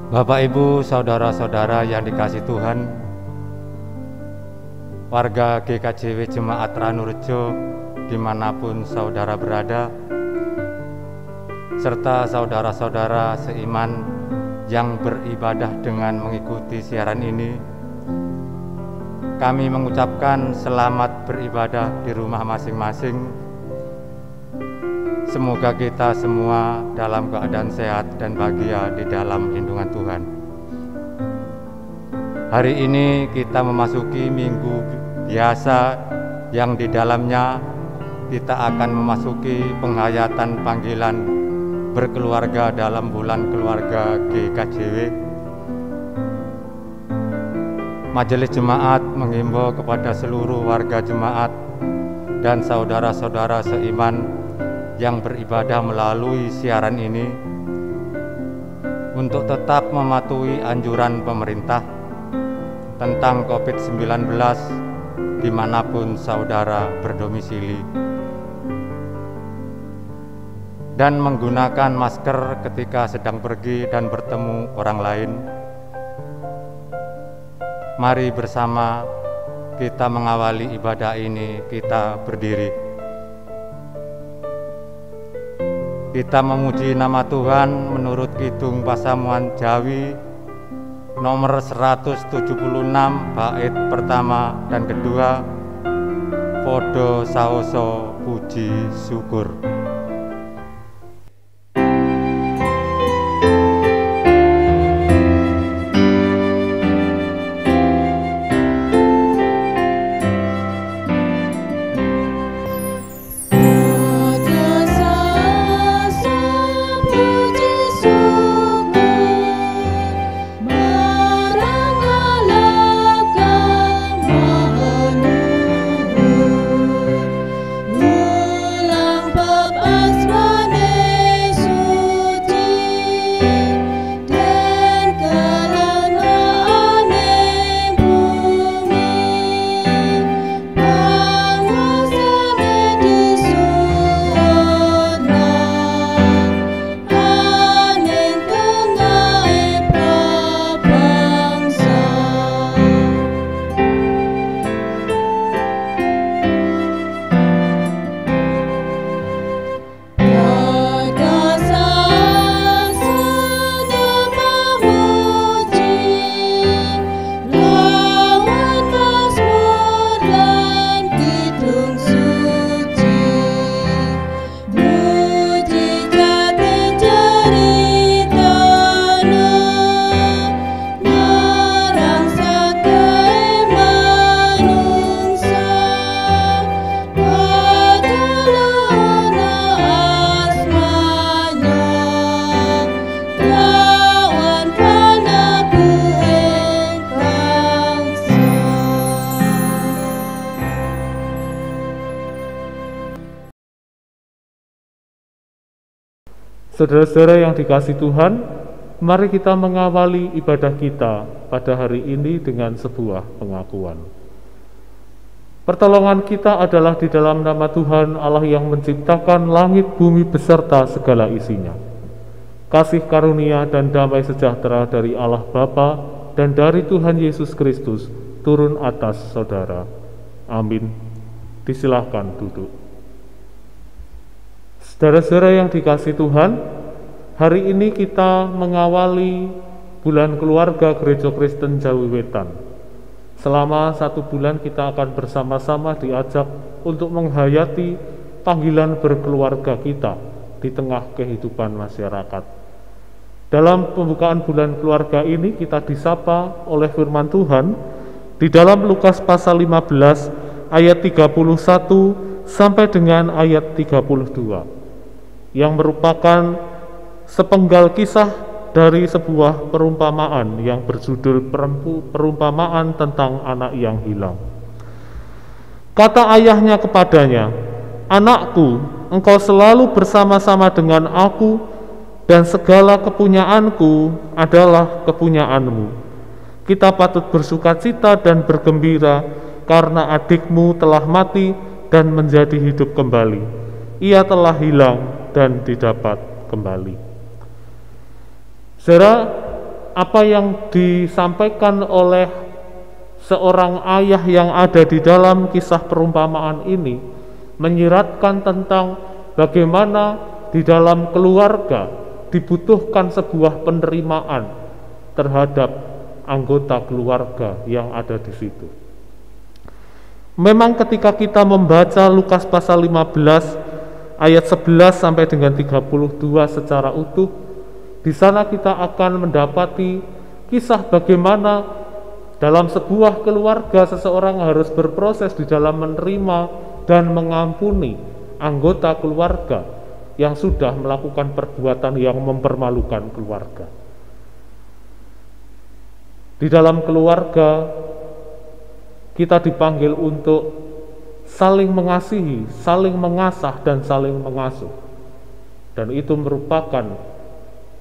Bapak, Ibu, saudara-saudara yang dikasihi Tuhan, warga GKJW Jemaat Ranurejo dimanapun saudara berada, serta saudara-saudara seiman yang beribadah dengan mengikuti siaran ini, kami mengucapkan selamat beribadah di rumah masing-masing. Semoga kita semua dalam keadaan sehat dan bahagia di dalam lindungan Tuhan. Hari ini kita memasuki minggu biasa yang di dalamnya kita akan memasuki penghayatan panggilan berkeluarga dalam bulan keluarga GKJW. Majelis Jemaat menghimbau kepada seluruh warga jemaat dan saudara-saudara seiman yang beribadah melalui siaran ini untuk tetap mematuhi anjuran pemerintah tentang COVID-19 dimanapun saudara berdomisili, dan menggunakan masker ketika sedang pergi dan bertemu orang lain. Mari bersama kita mengawali ibadah ini. Kita berdiri. Kita memuji nama Tuhan menurut Kidung Pasamuan Jawi nomor 176 bait pertama dan kedua, Podo saoso puji syukur. Saudara-saudara yang dikasihi Tuhan, mari kita mengawali ibadah kita pada hari ini dengan sebuah pengakuan. Pertolongan kita adalah di dalam nama Tuhan Allah yang menciptakan langit bumi beserta segala isinya. Kasih karunia dan damai sejahtera dari Allah Bapa dan dari Tuhan Yesus Kristus turun atas saudara. Amin. Disilahkan duduk. Saudara-saudara yang dikasihi Tuhan, hari ini kita mengawali bulan keluarga Gereja Kristen Jawi Wetan. Selama 1 bulan kita akan bersama-sama diajak untuk menghayati panggilan berkeluarga kita di tengah kehidupan masyarakat. Dalam pembukaan bulan keluarga ini kita disapa oleh firman Tuhan di dalam Lukas pasal 15 ayat 31 sampai dengan ayat 32. Yang merupakan sepenggal kisah dari sebuah perumpamaan yang berjudul perumpamaan tentang anak yang hilang. Kata ayahnya kepadanya, "Anakku, engkau selalu bersama-sama dengan aku, dan segala kepunyaanku adalah kepunyaanmu. Kita patut bersukacita dan bergembira, karena adikmu telah mati dan menjadi hidup kembali. Ia telah hilang dan didapat kembali." Saudara, apa yang disampaikan oleh seorang ayah yang ada di dalam kisah perumpamaan ini menyiratkan tentang bagaimana di dalam keluarga dibutuhkan sebuah penerimaan terhadap anggota keluarga yang ada di situ. Memang ketika kita membaca Lukas pasal 15 ayat 11 sampai dengan 32 secara utuh, di sana kita akan mendapati kisah bagaimana dalam sebuah keluarga seseorang harus berproses di dalam menerima dan mengampuni anggota keluarga yang sudah melakukan perbuatan yang mempermalukan keluarga. Di dalam keluarga kita dipanggil untuk saling mengasihi, saling mengasah, dan saling mengasuh. Dan itu merupakan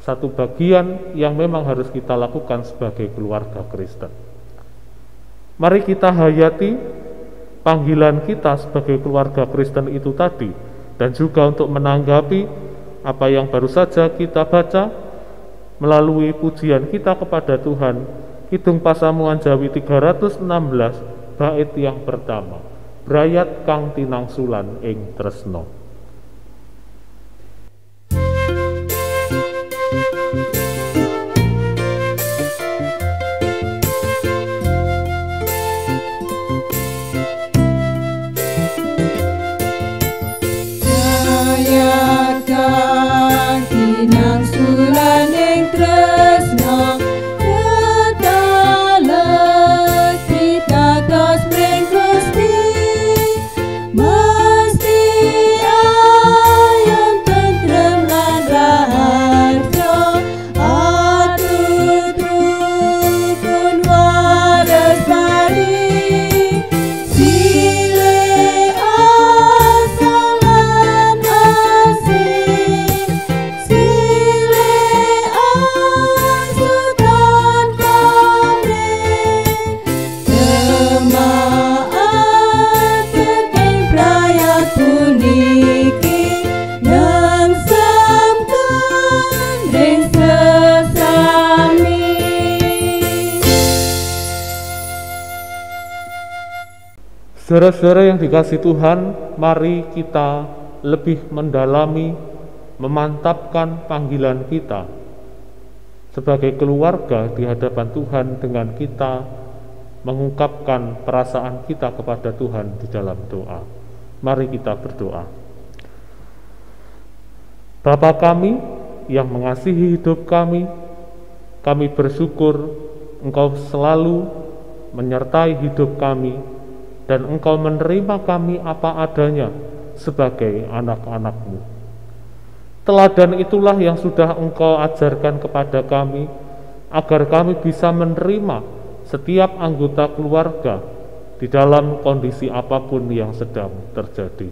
satu bagian yang memang harus kita lakukan sebagai keluarga Kristen. Mari kita hayati panggilan kita sebagai keluarga Kristen itu tadi, dan juga untuk menanggapi apa yang baru saja kita baca melalui pujian kita kepada Tuhan, Kidung Pasamuan Jawi 316, bait yang pertama, brayat kang tinangsulan ing tresno. Brayat kang tinangsulan ing tresno, Saudara-saudara yang dikasihi Tuhan, mari kita lebih mendalami, memantapkan panggilan kita sebagai keluarga di hadapan Tuhan dengan kita mengungkapkan perasaan kita kepada Tuhan di dalam doa. Mari kita berdoa. Bapa kami yang mengasihi hidup kami bersyukur Engkau selalu menyertai hidup kami, dan Engkau menerima kami apa adanya sebagai anak-anak-Mu. Teladan itulah yang sudah Engkau ajarkan kepada kami, agar kami bisa menerima setiap anggota keluarga di dalam kondisi apapun yang sedang terjadi.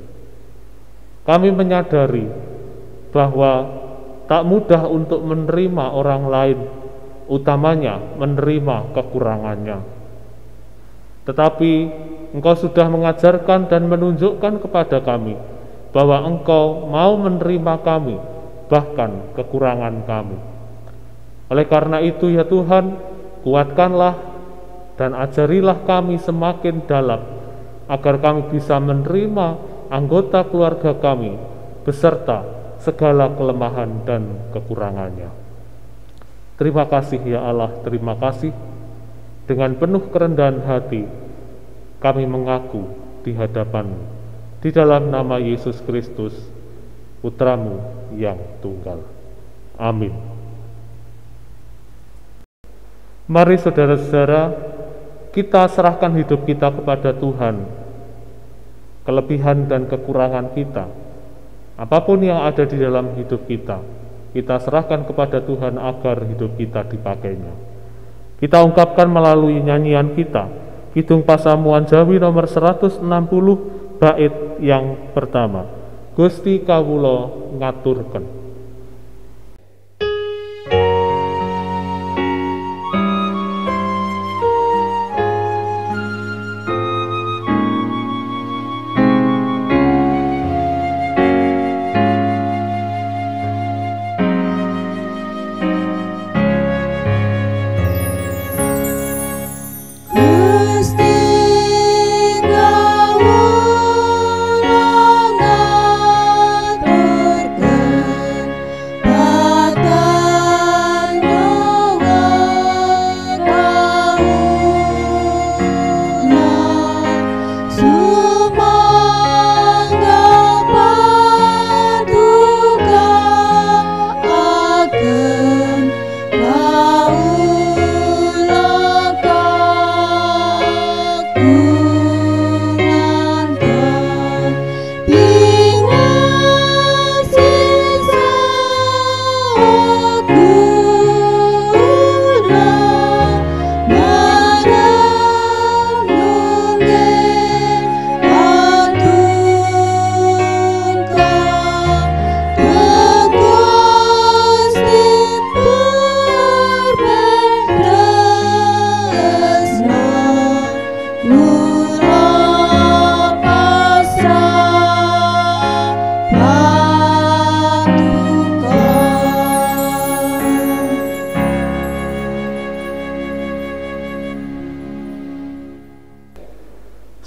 Kami menyadari bahwa tak mudah untuk menerima orang lain, utamanya menerima kekurangannya. Tetapi Engkau sudah mengajarkan dan menunjukkan kepada kami bahwa Engkau mau menerima kami, bahkan kekurangan kami. Oleh karena itu ya Tuhan, kuatkanlah dan ajarilah kami semakin dalam, agar kami bisa menerima anggota keluarga kami beserta segala kelemahan dan kekurangannya. Terima kasih ya Allah, terima kasih. Dengan penuh kerendahan hati kami mengaku di hadapan-Mu, di dalam nama Yesus Kristus, Putra-Mu yang tunggal. Amin. Mari saudara-saudara, kita serahkan hidup kita kepada Tuhan. Kelebihan dan kekurangan kita, apapun yang ada di dalam hidup kita serahkan kepada Tuhan agar hidup kita dipakainya. Kita ungkapkan melalui nyanyian kita, Kidung Pasamuan Jawi nomor 160, bait yang pertama, Gusti kawula ngaturken.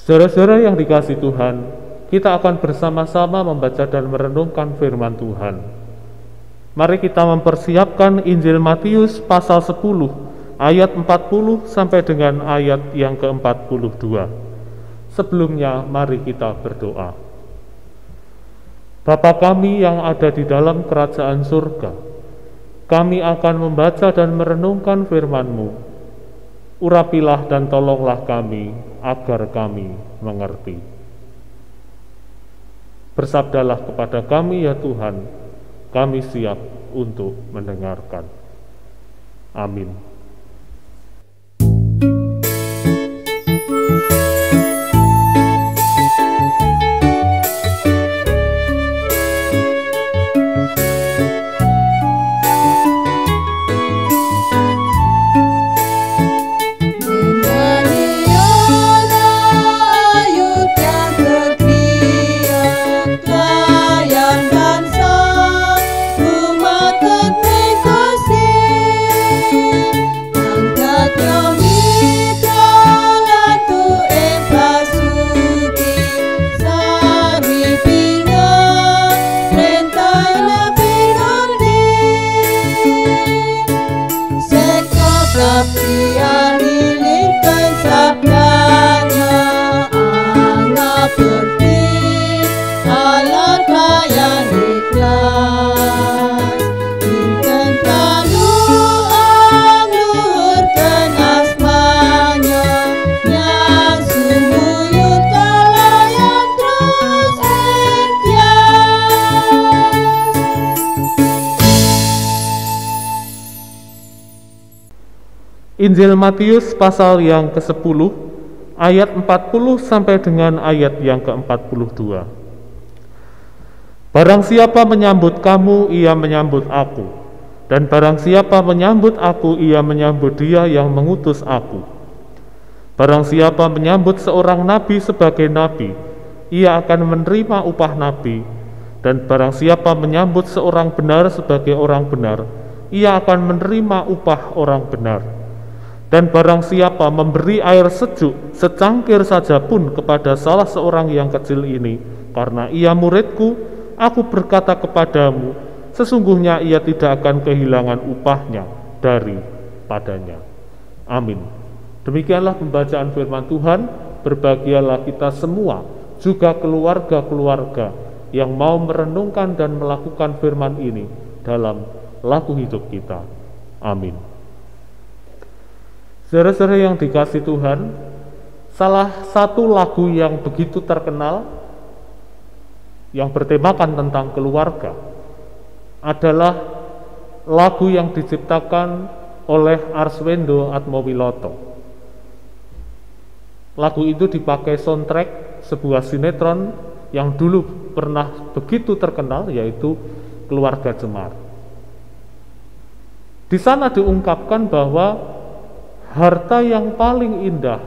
Saudara-saudara yang dikasihi Tuhan, kita akan bersama-sama membaca dan merenungkan firman Tuhan. Mari kita mempersiapkan Injil Matius pasal 10 ayat 40 sampai dengan ayat yang ke-42. Sebelumnya mari kita berdoa. Bapa kami yang ada di dalam kerajaan surga, kami akan membaca dan merenungkan firman-Mu. Urapilah dan tolonglah kami agar kami mengerti. Bersabdalah kepada kami ya Tuhan, kami siap untuk mendengarkan. Amin. Injil Matius pasal yang ke-10 ayat 40 sampai dengan ayat yang ke-42. Barang siapa menyambut kamu, ia menyambut aku, dan barang siapa menyambut aku, ia menyambut dia yang mengutus aku. Barang siapa menyambut seorang nabi sebagai nabi, ia akan menerima upah nabi, dan barang siapa menyambut seorang benar sebagai orang benar, ia akan menerima upah orang benar. Dan barang siapa memberi air sejuk secangkir saja pun kepada salah seorang yang kecil ini, karena ia muridku, aku berkata kepadamu, sesungguhnya ia tidak akan kehilangan upahnya daripadanya. Amin. Demikianlah pembacaan firman Tuhan. Berbahagialah kita semua, juga keluarga-keluarga yang mau merenungkan dan melakukan firman ini dalam laku hidup kita. Amin. Saudara-saudara yang dikasihi Tuhan, salah satu lagu yang begitu terkenal yang bertemakan tentang keluarga adalah lagu yang diciptakan oleh Arswendo Atmowiloto. Lagu itu dipakai soundtrack sebuah sinetron yang dulu pernah begitu terkenal, yaitu Keluarga Cemara. Di sana diungkapkan bahwa harta yang paling indah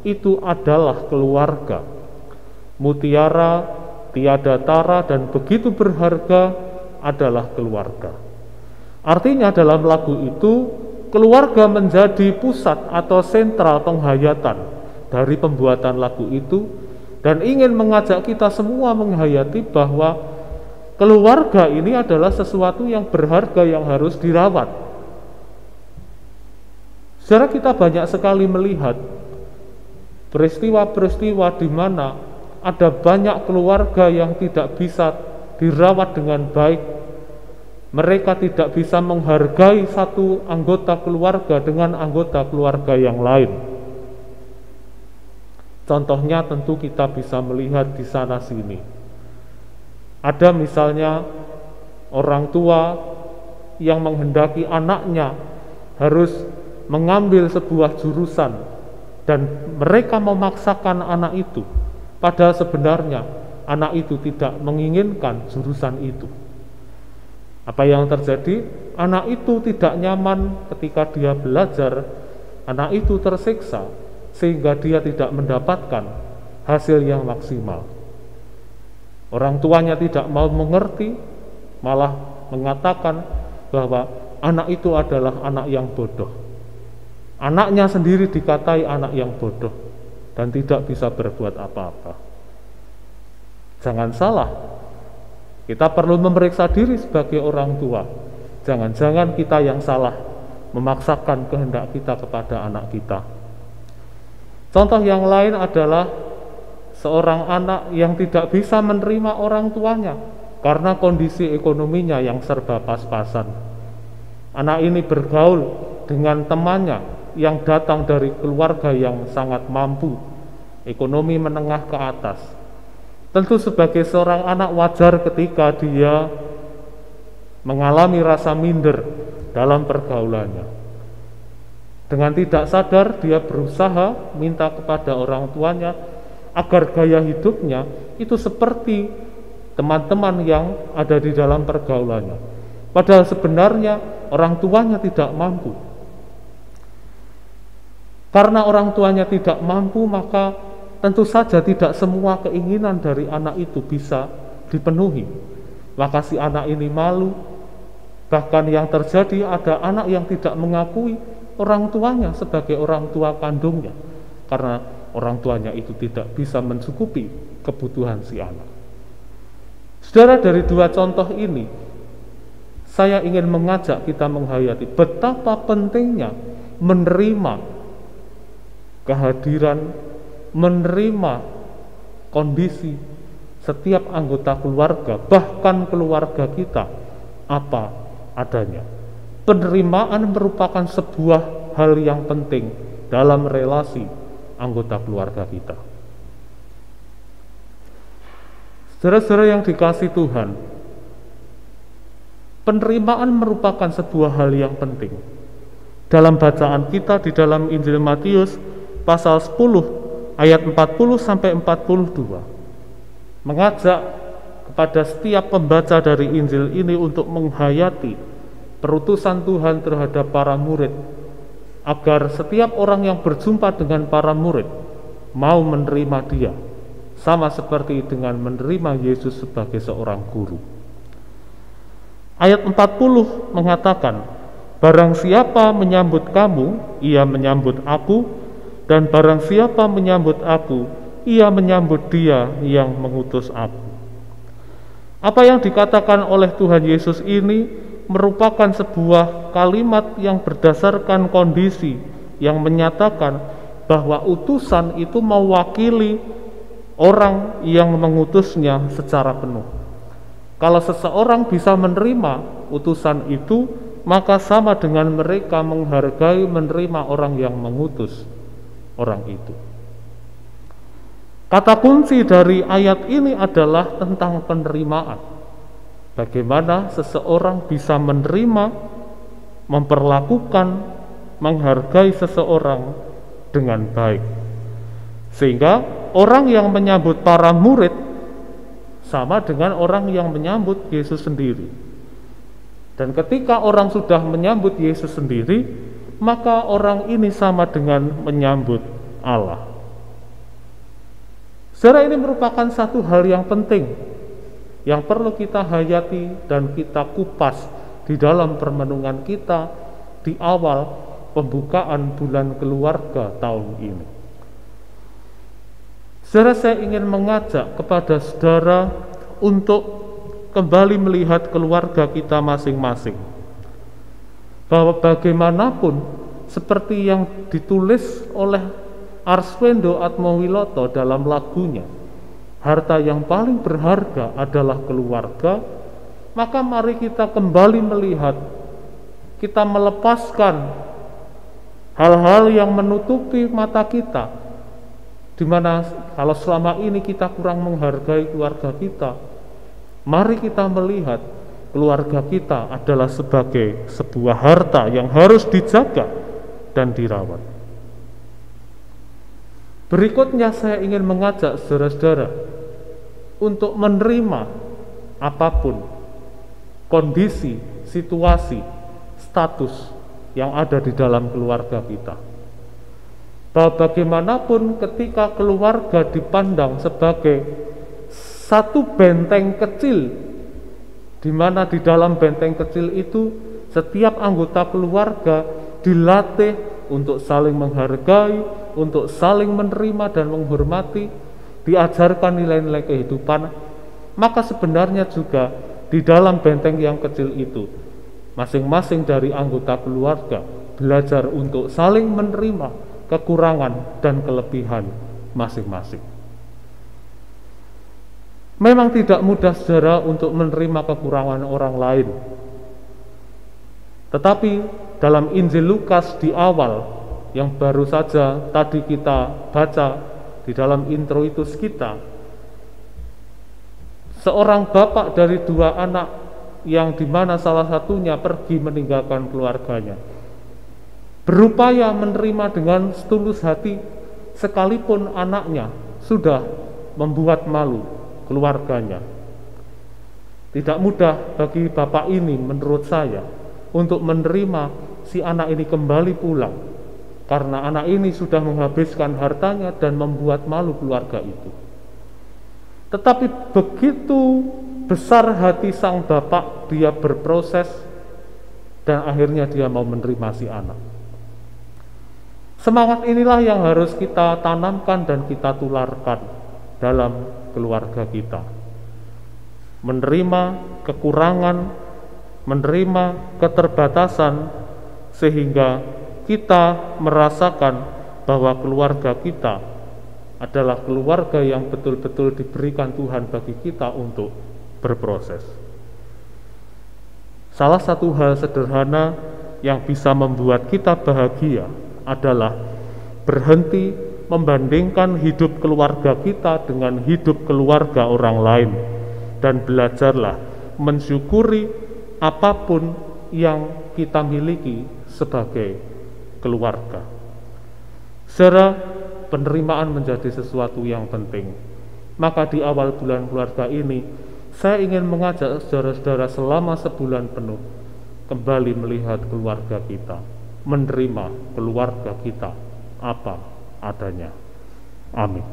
itu adalah keluarga. Mutiara, tiada tara, dan begitu berharga adalah keluarga. Artinya dalam lagu itu, keluarga menjadi pusat atau sentral penghayatan dari pembuatan lagu itu, dan ingin mengajak kita semua menghayati bahwa keluarga ini adalah sesuatu yang berharga yang harus dirawat. Saudara, kita banyak sekali melihat peristiwa-peristiwa di mana ada banyak keluarga yang tidak bisa dirawat dengan baik. Mereka tidak bisa menghargai satu anggota keluarga dengan anggota keluarga yang lain. Contohnya tentu kita bisa melihat di sana sini. Ada misalnya orang tua yang menghendaki anaknya harus mengambil sebuah jurusan dan mereka memaksakan anak itu, padahal sebenarnya anak itu tidak menginginkan jurusan itu. Apa yang terjadi? Anak itu tidak nyaman ketika dia belajar, anak itu tersiksa sehingga dia tidak mendapatkan hasil yang maksimal. Orang tuanya tidak mau mengerti, malah mengatakan bahwa anak itu adalah anak yang bodoh. Anaknya sendiri dikatai anak yang bodoh. dan tidak bisa berbuat apa-apa. Jangan salah, kita perlu memeriksa diri sebagai orang tua. Jangan-jangan kita yang salah memaksakan kehendak kita kepada anak kita. Contoh yang lain adalah seorang anak yang tidak bisa menerima orang tuanya karena kondisi ekonominya yang serba pas-pasan. Anak ini bergaul dengan temannya yang datang dari keluarga yang sangat mampu, ekonomi menengah ke atas. Tentu sebagai seorang anak wajar ketika dia mengalami rasa minder dalam pergaulannya. Dengan tidak sadar dia berusaha minta kepada orang tuanya agar gaya hidupnya itu seperti teman-teman yang ada di dalam pergaulannya. Padahal sebenarnya orang tuanya tidak mampu. Karena orang tuanya tidak mampu, maka tentu saja tidak semua keinginan dari anak itu bisa dipenuhi. Maka si anak ini malu. Bahkan yang terjadi ada anak yang tidak mengakui orang tuanya sebagai orang tua kandungnya, karena orang tuanya itu tidak bisa mencukupi kebutuhan si anak. Saudara, dari dua contoh ini saya ingin mengajak kita menghayati betapa pentingnya menerima kehadiran, menerima kondisi setiap anggota keluarga, bahkan keluarga kita apa adanya. Penerimaan merupakan sebuah hal yang penting dalam relasi anggota keluarga kita. Saudara-saudara yang dikasihi Tuhan, penerimaan merupakan sebuah hal yang penting. Dalam bacaan kita di dalam Injil Matius pasal 10 ayat 40 sampai 42 mengajak kepada setiap pembaca dari Injil ini untuk menghayati perutusan Tuhan terhadap para murid, agar setiap orang yang berjumpa dengan para murid mau menerima dia, sama seperti dengan menerima Yesus sebagai seorang guru. Ayat 40 mengatakan, barang siapa menyambut kamu, ia menyambut aku, dan barang siapa menyambut aku, ia menyambut dia yang mengutus aku. Apa yang dikatakan oleh Tuhan Yesus ini merupakan sebuah kalimat yang berdasarkan kondisi yang menyatakan bahwa utusan itu mewakili orang yang mengutusnya secara penuh. Kalau seseorang bisa menerima utusan itu, maka sama dengan mereka menghargai menerima orang yang mengutus orang itu. Kata kunci dari ayat ini adalah tentang penerimaan. Bagaimana seseorang bisa menerima, memperlakukan, menghargai seseorang dengan baik. Sehingga orang yang menyambut para murid sama dengan orang yang menyambut Yesus sendiri. Dan ketika orang sudah menyambut Yesus sendiri, maka orang ini sama dengan menyambut Allah. Saudara, ini merupakan satu hal yang penting yang perlu kita hayati dan kita kupas di dalam permenungan kita di awal pembukaan bulan keluarga tahun ini. Saudara, saya ingin mengajak kepada saudara untuk kembali melihat keluarga kita masing-masing, bahwa bagaimanapun seperti yang ditulis oleh Arswendo Atmowiloto dalam lagunya, harta yang paling berharga adalah keluarga. Maka mari kita kembali melihat, kita melepaskan hal-hal yang menutupi mata kita, dimana kalau selama ini kita kurang menghargai keluarga kita. Mari kita melihat keluarga kita adalah sebagai sebuah harta yang harus dijaga dan dirawat. Berikutnya saya ingin mengajak saudara-saudara untuk menerima apapun kondisi, situasi, status yang ada di dalam keluarga kita. Bahwa bagaimanapun ketika keluarga dipandang sebagai satu benteng kecil, di mana di dalam benteng kecil itu setiap anggota keluarga dilatih untuk saling menghargai, untuk saling menerima dan menghormati, diajarkan nilai-nilai kehidupan, maka sebenarnya juga di dalam benteng yang kecil itu, masing-masing dari anggota keluarga belajar untuk saling menerima kekurangan dan kelebihan masing-masing. Memang tidak mudah saudara untuk menerima kekurangan orang lain. Tetapi dalam Injil Lukas di awal yang baru saja tadi kita baca di dalam intro itu kita, seorang bapak dari 2 anak yang dimana salah satunya pergi meninggalkan keluarganya, berupaya menerima dengan setulus hati sekalipun anaknya sudah membuat malu keluarganya. Tidak mudah bagi bapak ini menurut saya untuk menerima si anak ini kembali pulang, karena anak ini sudah menghabiskan hartanya dan membuat malu keluarga itu. Tetapi begitu besar hati sang bapak, dia berproses dan akhirnya dia mau menerima si anak. Semangat inilah yang harus kita tanamkan dan kita tularkan dalam keluarga kita. Menerima kekurangan, menerima keterbatasan, sehingga kita merasakan bahwa keluarga kita adalah keluarga yang betul-betul diberikan Tuhan bagi kita untuk berproses. Salah satu hal sederhana yang bisa membuat kita bahagia adalah berhenti membandingkan hidup keluarga kita dengan hidup keluarga orang lain, dan belajarlah mensyukuri apapun yang kita miliki sebagai keluarga. Saudara, penerimaan menjadi sesuatu yang penting. Maka di awal bulan keluarga ini, saya ingin mengajak saudara-saudara selama sebulan penuh kembali melihat keluarga kita, menerima keluarga kita apa adanya. Amin.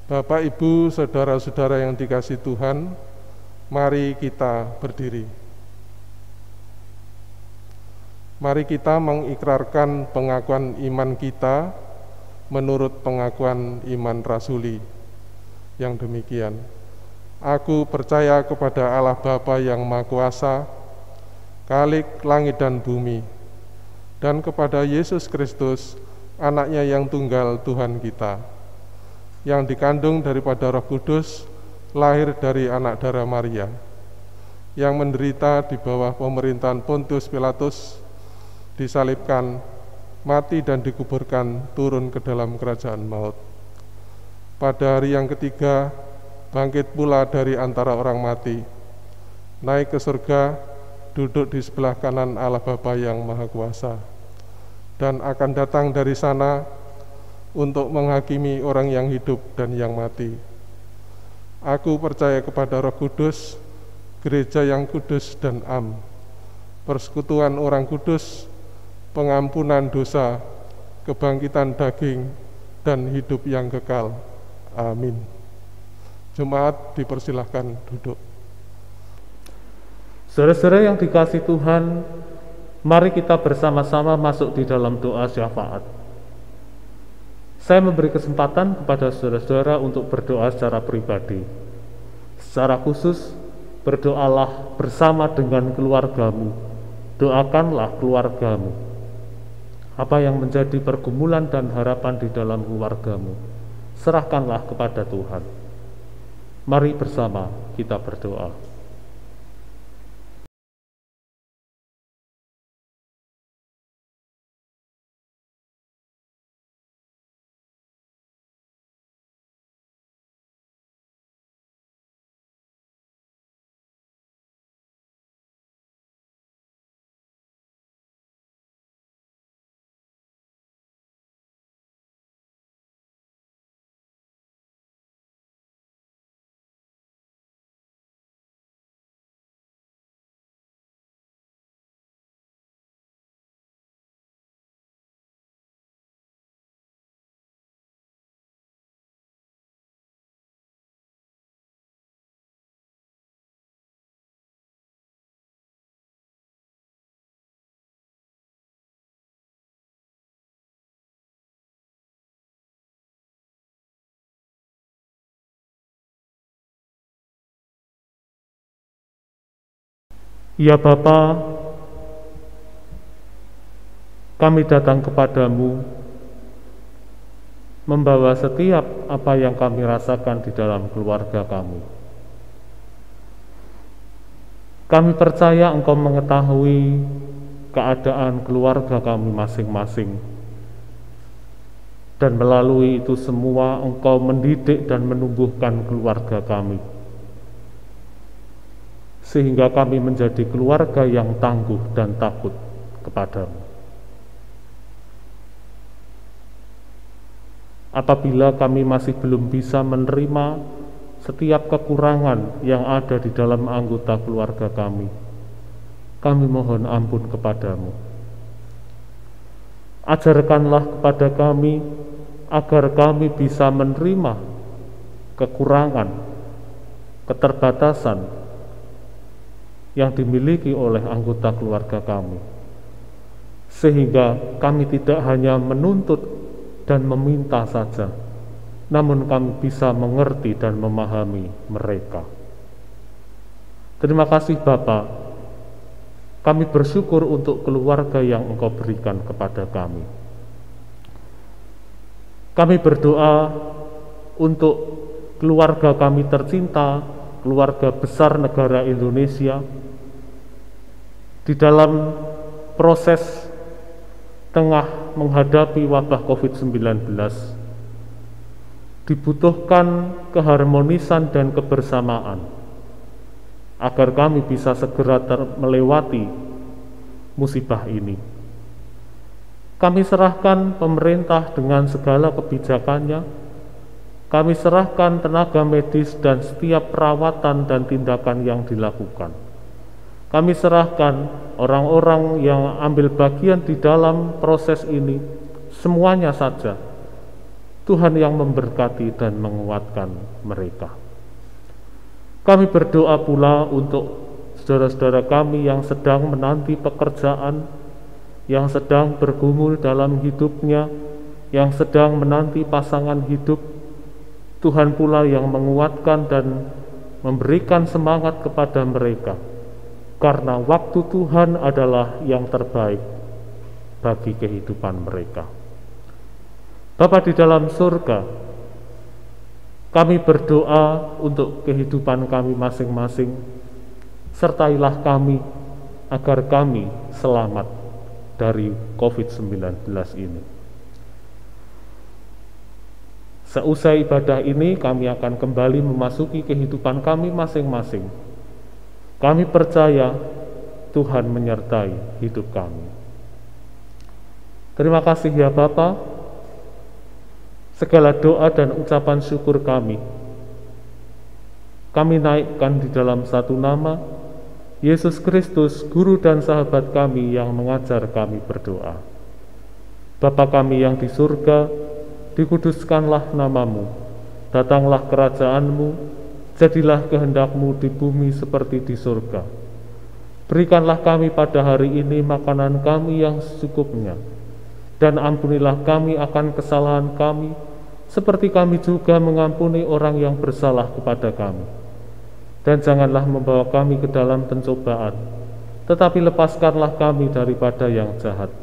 Bapak, Ibu, saudara-saudara yang dikasihi Tuhan, mari kita berdiri. Mari kita mengikrarkan pengakuan iman kita menurut pengakuan iman rasuli yang demikian. Aku percaya kepada Allah Bapa yang Maha Kuasa, Khalik langit dan bumi, dan kepada Yesus Kristus, Anaknya yang tunggal Tuhan kita, yang dikandung daripada Roh Kudus, lahir dari anak darah Maria, yang menderita di bawah pemerintahan Pontius Pilatus, disalibkan, mati dan dikuburkan, turun ke dalam kerajaan maut. Pada hari yang ketiga, bangkit pula dari antara orang mati, naik ke surga, duduk di sebelah kanan Allah Bapa yang Maha Kuasa, dan akan datang dari sana untuk menghakimi orang yang hidup dan yang mati. Aku percaya kepada Roh Kudus, gereja yang kudus dan am, persekutuan orang kudus, pengampunan dosa, kebangkitan daging, dan hidup yang kekal. Amin. Jemaat dipersilahkan duduk. Saudara-saudara yang dikasihi Tuhan, mari kita bersama-sama masuk di dalam doa syafaat. Saya memberi kesempatan kepada saudara-saudara untuk berdoa secara pribadi. Secara khusus, berdoalah bersama dengan keluargamu. Doakanlah keluargamu. Apa yang menjadi pergumulan dan harapan di dalam keluargamu, serahkanlah kepada Tuhan. Mari bersama kita berdoa. Ya Bapa, kami datang kepadamu membawa setiap apa yang kami rasakan di dalam keluarga kami. Kami percaya Engkau mengetahui keadaan keluarga kami masing-masing, dan melalui itu semua Engkau mendidik dan menumbuhkan keluarga kami, sehingga kami menjadi keluarga yang tangguh dan takut kepadamu. Apabila kami masih belum bisa menerima setiap kekurangan yang ada di dalam anggota keluarga kami mohon ampun kepadamu. Ajarkanlah kepada kami agar kami bisa menerima kekurangan, keterbatasan yang dimiliki oleh anggota keluarga kami, sehingga kami tidak hanya menuntut dan meminta saja, namun kami bisa mengerti dan memahami mereka. Terima kasih Bapa. Kami bersyukur untuk keluarga yang Engkau berikan kepada kami. Kami berdoa untuk keluarga kami tercinta, keluarga besar negara Indonesia, di dalam proses tengah menghadapi wabah COVID-19. Dibutuhkan keharmonisan dan kebersamaan agar kami bisa segera melewati musibah ini. Kami serahkan pemerintah dengan segala kebijakannya. Kami serahkan tenaga medis dan setiap perawatan dan tindakan yang dilakukan. Kami serahkan orang-orang yang ambil bagian di dalam proses ini, semuanya saja. Tuhan yang memberkati dan menguatkan mereka. Kami berdoa pula untuk saudara-saudara kami yang sedang menanti pekerjaan, yang sedang bergumul dalam hidupnya, yang sedang menanti pasangan hidup. Tuhan pula yang menguatkan dan memberikan semangat kepada mereka, karena waktu Tuhan adalah yang terbaik bagi kehidupan mereka. Bapa di dalam surga, kami berdoa untuk kehidupan kami masing-masing. Sertailah kami agar kami selamat dari COVID-19 ini. Seusai ibadah ini, kami akan kembali memasuki kehidupan kami masing-masing. Kami percaya Tuhan menyertai hidup kami. Terima kasih ya Bapa. Segala doa dan ucapan syukur kami naikkan di dalam satu nama, Yesus Kristus, Guru dan sahabat kami yang mengajar kami berdoa. Bapa kami yang di surga, dikuduskanlah namamu, datanglah kerajaanmu, jadilah kehendakmu di bumi seperti di surga. Berikanlah kami pada hari ini makanan kami yang secukupnya, dan ampunilah kami akan kesalahan kami, seperti kami juga mengampuni orang yang bersalah kepada kami. Dan janganlah membawa kami ke dalam pencobaan, tetapi lepaskanlah kami daripada yang jahat.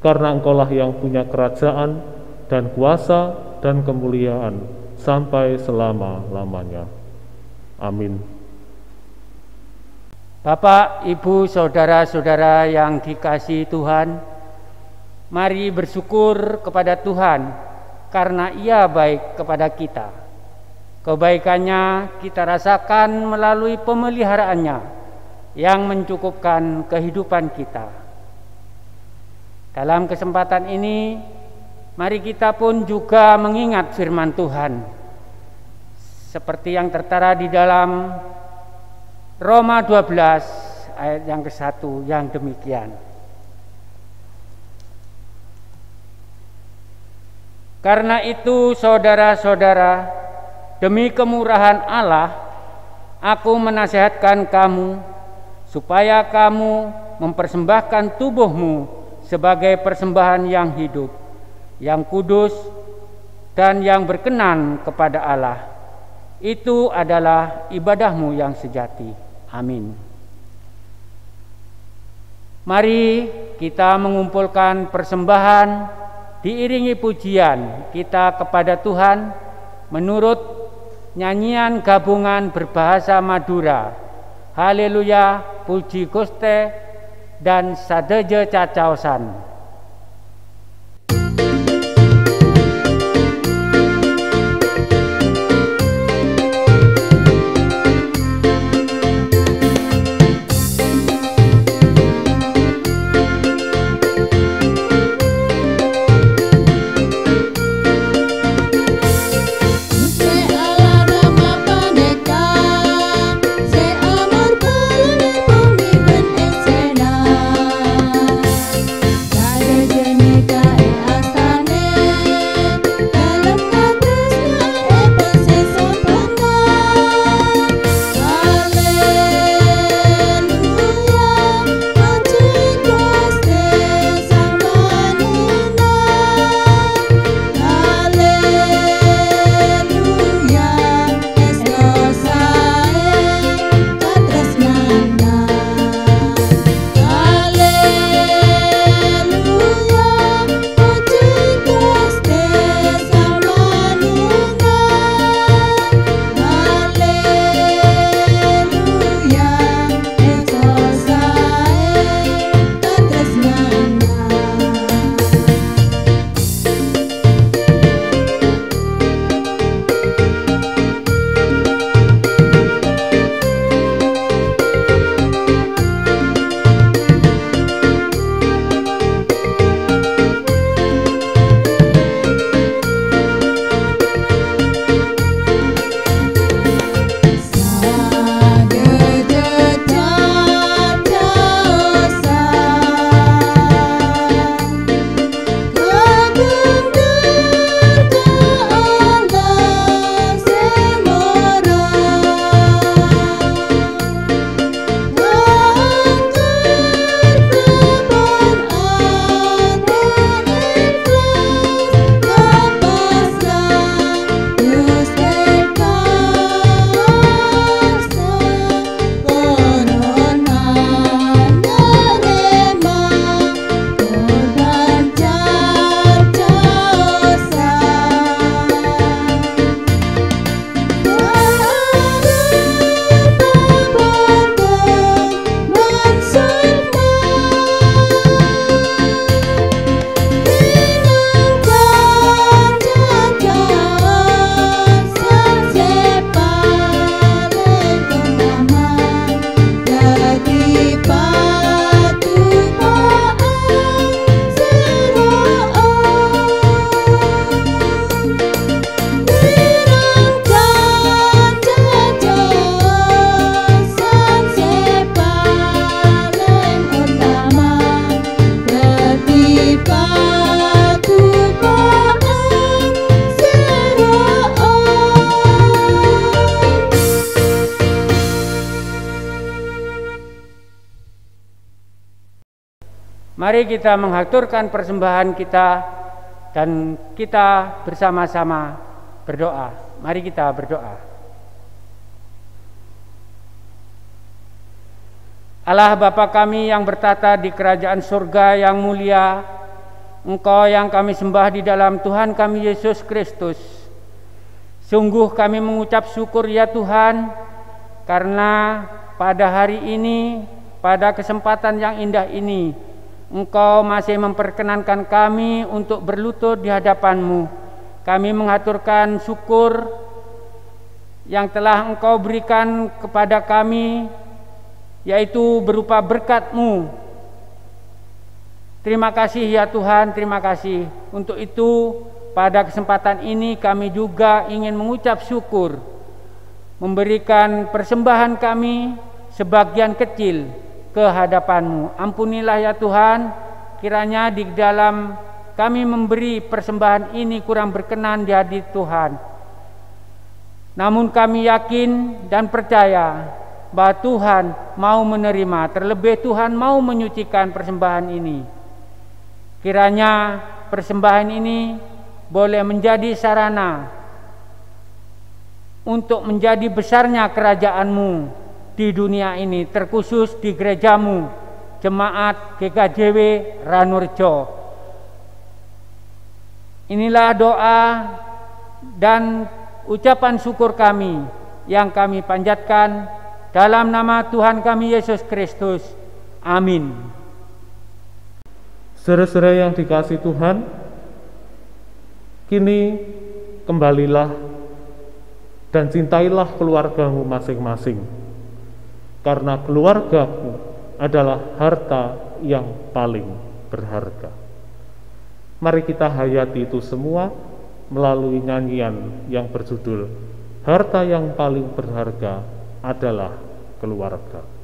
Karena Engkaulah yang punya kerajaan dan kuasa dan kemuliaan sampai selama-lamanya. Amin. Bapak, Ibu, saudara-saudara yang dikasihi Tuhan, mari bersyukur kepada Tuhan karena Ia baik kepada kita. Kebaikannya kita rasakan melalui pemeliharaannya yang mencukupkan kehidupan kita. Dalam kesempatan ini, mari kita pun juga mengingat firman Tuhan seperti yang tertera di dalam Roma 12 ayat yang ke-1 yang demikian. Karena itu saudara-saudara, demi kemurahan Allah, aku menasihatkan kamu supaya kamu mempersembahkan tubuhmu sebagai persembahan yang hidup, yang kudus, dan yang berkenan kepada Allah. Itu adalah ibadahmu yang sejati. Amin. Mari kita mengumpulkan persembahan diiringi pujian kita kepada Tuhan menurut nyanyian gabungan berbahasa Madura. Haleluya, puji Guste, dan sadeje cacaosan. Mari kita menghaturkan persembahan kita dan kita bersama-sama berdoa. Mari kita berdoa. Allah Bapa kami yang bertata di kerajaan surga yang mulia, Engkau yang kami sembah di dalam Tuhan kami Yesus Kristus. Sungguh kami mengucap syukur ya Tuhan, karena pada hari ini, pada kesempatan yang indah ini, Engkau masih memperkenankan kami untuk berlutut di hadapan-Mu. Kami mengaturkan syukur yang telah Engkau berikan kepada kami, yaitu berupa berkat-Mu. Terima kasih ya Tuhan, terima kasih. Untuk itu pada kesempatan ini kami juga ingin mengucap syukur, memberikan persembahan kami sebagian kecil ke hadapan-Mu. Ampunilah ya Tuhan, kiranya di dalam kami memberi persembahan ini kurang berkenan di hadirat Tuhan. Namun kami yakin dan percaya bahwa Tuhan mau menerima, terlebih Tuhan mau menyucikan persembahan ini. Kiranya persembahan ini boleh menjadi sarana untuk menjadi besarnya kerajaan-Mu di dunia ini, terkhusus di gereja-Mu, Jemaat GKJW Ranurjo. Inilah doa dan ucapan syukur kami yang kami panjatkan dalam nama Tuhan kami Yesus Kristus. Amin. Saudara-saudara yang dikasihi Tuhan, kini kembalilah dan cintailah keluargamu masing-masing, karena keluargamu adalah harta yang paling berharga. Mari kita hayati itu semua melalui nyanyian yang berjudul Harta yang paling berharga adalah keluarga.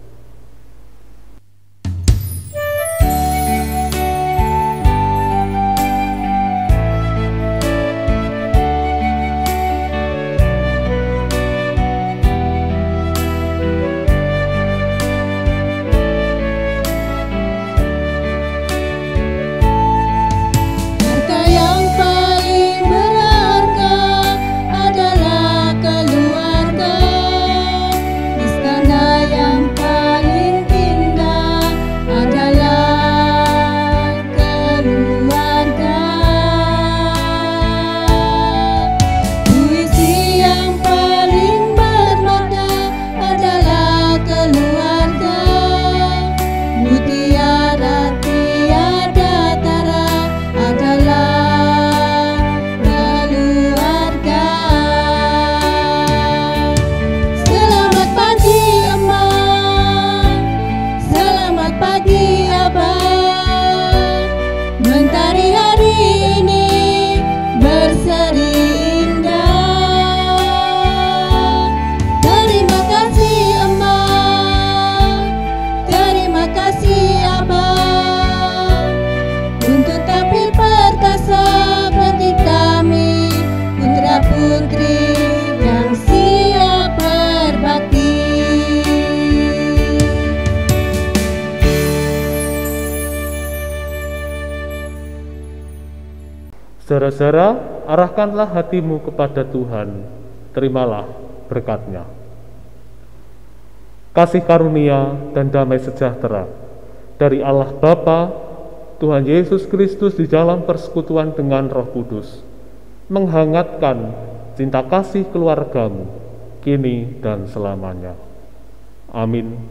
Saudara-saudara, arahkanlah hatimu kepada Tuhan, terimalah berkat-Nya. Kasih karunia dan damai sejahtera dari Allah Bapa, Tuhan Yesus Kristus di dalam persekutuan dengan Roh Kudus, menghangatkan cinta kasih keluargamu, kini dan selamanya. Amin.